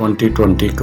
2020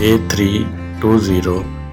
A320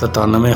97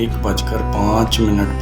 1:05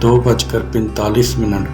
2:45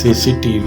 CCTV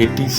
ATC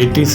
ATC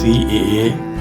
CAA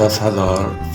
10,000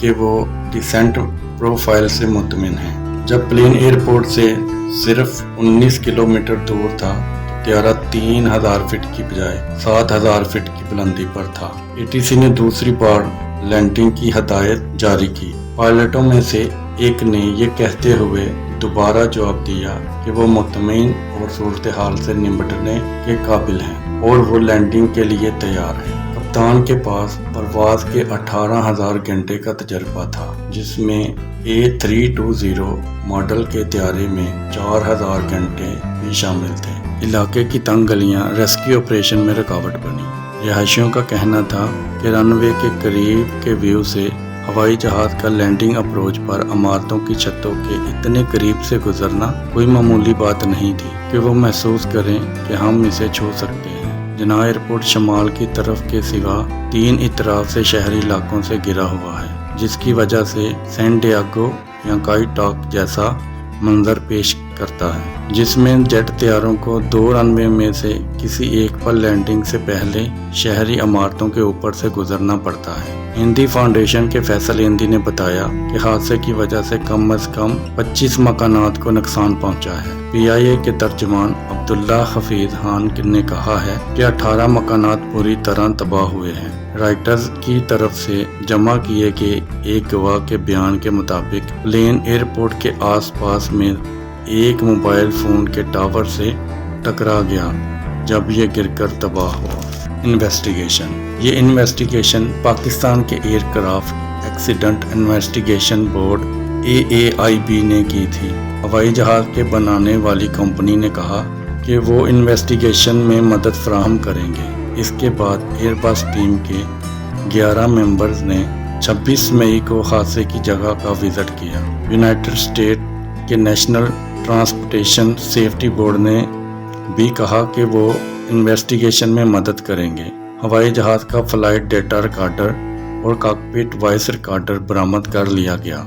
کہ وہ decent profile سے مطمئن ہیں۔ جب پلین ایئرپورٹ سے صرف 19 کلومیٹر دور تھا تو طیارہ 3000 فٹ کی بجائے 7000 فٹ کی بلندی پر تھا۔ ATC نے دوسری بار لینڈنگ کی ہدایت جاری کی۔ پائلٹوں میں سے ایک نے یہ کہتے ہوئے دوبارہ جواب دیا کہ وہ مطمئن اور صورتحال سے نمٹنے کے قابل ہیں اور وہ لینڈنگ کے لیے تیار ہیں۔ کپتان کے پاس پرواز کے 18,000 گھنٹے کا تجربہ تھا، جس میں A320 ماڈل کے طیارے میں 4,000 گھنٹے بھی شامل تھے۔ علاقے کی تنگ گلیاں ریسکیو آپریشن میں رکاوٹ بنی۔ رہائشیوں کا کہنا تھا کہ رن وے کے قریب کے ویو سے ہوائی جہاز کا لینڈنگ اپروچ پر عمارتوں کی چھتوں کے اتنے قریب سے گزرنا کوئی معمولی بات نہیں تھی کہ وہ محسوس کریں کہ ہم اسے چھو سکتے ہیں۔ جناح ایئرپورٹ شمال کی طرف کے سوا 3 اطراف سے شہری علاقوں سے گھرا ہوا ہے، جس کی وجہ سے سین ڈیاگو یا کائی ٹاک جیسا منظر پیش کرتا ہے، جس میں جیٹ طیاروں کو 2 رن وے میں سے کسی ایک پر لینڈنگ سے پہلے شہری عمارتوں کے اوپر سے گزرنا پڑتا ہے۔ ہندی فاؤنڈیشن کے فیصل ہندی نے بتایا کہ حادثے کی وجہ سے کم از کم 25 مکانات کو نقصان پہنچا ہے۔ PIA کے ترجمان عبداللہ حفیظ خان نے کہا ہے کہ 18 مکانات پوری طرح تباہ ہوئے ہیں۔ رائٹرز کی طرف سے جمع کیے گئے ایک گواہ کے بیان کے مطابق پلین ایئرپورٹ کے آس پاس میں ایک موبائل فون کے ٹاور سے ٹکرا گیا جب یہ گر کر تباہ ہوا۔ انویسٹیگیشن۔ یہ انویسٹیگیشن پاکستان کے aircraft accident investigation board AAIB نے کی تھی۔ ہوائی جہاز کے بنانے والی کمپنی نے کہا کہ وہ انویسٹیگیشن میں مدد فراہم کریں گے۔ اس کے بعد ایئر بس ٹیم کے 11 ممبرز نے 26 مئی کو حادثے کی جگہ کا وزٹ کیا۔ یونائٹڈ اسٹیٹ کے نیشنل ٹرانسپورٹیشن سیفٹی بورڈ نے بھی کہا کہ وہ انویسٹیگیشن میں مدد کریں گے۔ ہوائی جہاز کا فلائٹ ڈیٹا ریکارڈر اور کاکپٹ وائس ریکارڈر برآمد کر لیا گیا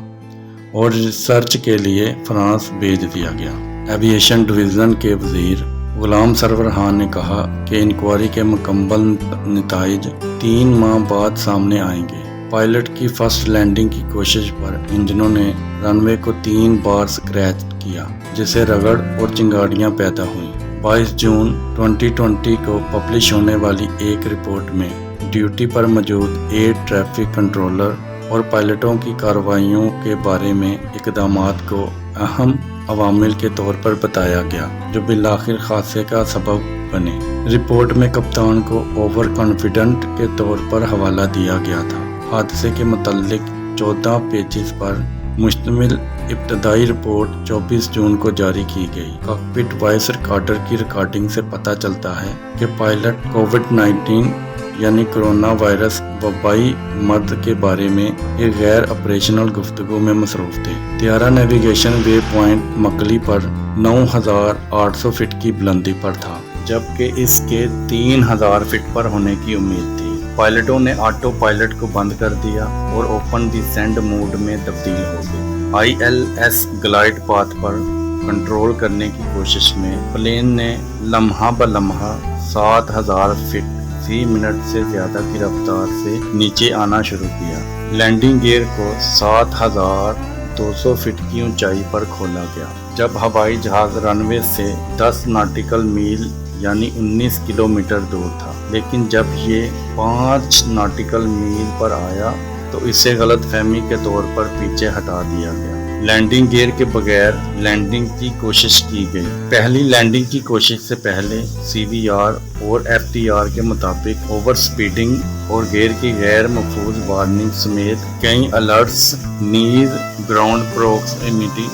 اور ریسرچ کے لیے فرانس بھیج دیا گیا۔ ایویشن ڈویژن کے وزیر غلام سرور خان نے کہا کہ انکوائری کے مکمل نتائج 3 ماہ بعد سامنے آئیں گے۔ پائلٹ کی فرسٹ لینڈنگ کی کوشش پر انجنوں نے رن وے کو 3 بار سکریچ کیا، جس سے رگڑ اور چنگاریاں پیدا ہوئیں۔ 22 جون 2020 کو پبلش ہونے والی ایک رپورٹ میں ڈیوٹی پر موجود ایئر ٹریفک کنٹرولر اور پائلٹوں کی کارروائیوں کے بارے میں اقدامات کو اہم عوامل کے طور پر بتایا گیا جو بالآخر حادثے کا سبب بنے۔ رپورٹ میں کپتان کو اوور کانفیڈنٹ کے طور پر حوالہ دیا گیا تھا۔ حادثے کے متعلق 14 پیجز پر مشتمل ابتدائی رپورٹ 24 جون کو جاری کی گئی۔ کاکپٹ وائس ریکارڈر کی ریکارڈنگ سے پتہ چلتا ہے کہ پائلٹ کووڈ-19 یعنی کرونا وائرس وبائی مرض کے بارے میں ایک غیر آپریشنل گفتگو میں مصروف تھے۔ طیارہ نیویگیشن وے پوائنٹ مکلی پر 9800 فٹ کی بلندی پر تھا، جبکہ اس کے 3000 فٹ پر ہونے کی امید تھی۔ پائلٹوں نے آٹو پائلٹ کو بند کر دیا اور اوپن ڈیسینڈ موڈ میں تبدیل ہو گئے۔ ILS گلائڈ پاتھ پر کنٹرول کرنے کی کوشش میں پلین نے لمحہ بلمحہ 7000 فٹ فی منٹ سے زیادہ کی رفتار سے نیچے آنا شروع کیا۔ لینڈنگ گیئر کو 7200 فٹ کی اونچائی پر کھولا گیا جب ہوائی جہاز رن وے سے 10 ناٹیکل میل یعنی 19 کلومیٹر دور تھا، لیکن جب یہ 5 ناٹیکل میل پر آیا تو اسے غلط فہمی کے طور پر پیچھے ہٹا دیا گیا۔ لینڈنگ گیئر کے بغیر لینڈنگ کی کوشش کی گئی۔ پہلی لینڈنگ کی کوشش سے پہلے CVR اور FTR کے مطابق اوور سپیڈنگ اور گیئر کی غیر محفوظ وارننگ سمیت کئی الرٹس نیز گراؤنڈ پروکسیمیٹی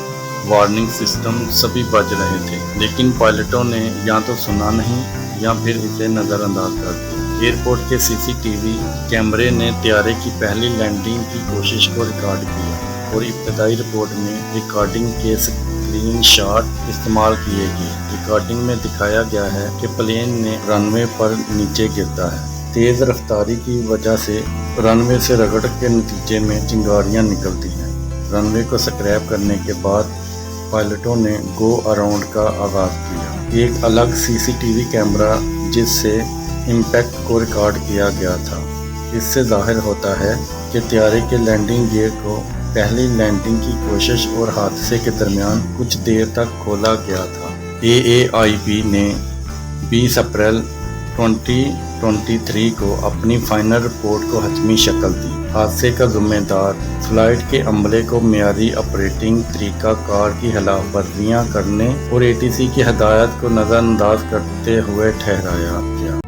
وارننگ سسٹم سبھی بج رہے تھے، لیکن پائلٹوں نے یا تو سنا نہیں یا پھر اسے نظر انداز کر دیا۔ ایئرپورٹ کے CCTV کیمرے نے طیارے کی پہلی لینڈنگ کی کوشش کو ریکارڈ کیا اور ابتدائی رپورٹ میں ریکارڈنگ کے اسکرین شاٹ استعمال کیے گئے۔ ریکارڈنگ میں دکھایا گیا ہے کہ پلین نے رن وے پر نیچے گرتا ہے۔ تیز رفتاری کی وجہ سے رن وے سے رگڑ کے نتیجے میں چنگاریاں نکلتی ہیں۔ رن وے کو سکریپ کرنے کے بعد پائلٹوں نے گو اراؤنڈ کا آغاز کیا۔ ایک الگ CCTV کیمرہ جس سے امپیکٹ کو ریکارڈ کیا گیا تھا، اس سے ظاہر ہوتا ہے کہ طیارے کے لینڈنگ گیئر کو پہلی لینڈنگ کی کوشش اور حادثے کے درمیان کچھ دیر تک کھولا گیا تھا۔ AAIP نے 20 اپریل 2023 کو اپنی فائنل رپورٹ کو حتمی شکل دی۔ حادثے کا ذمہ دار فلائٹ کے عملے کو معیاری آپریٹنگ طریقہ کار کی خلاف ورزیاں کرنے اور ATC کی ہدایات کو نظر انداز کرتے ہوئے ٹھہرایا گیا۔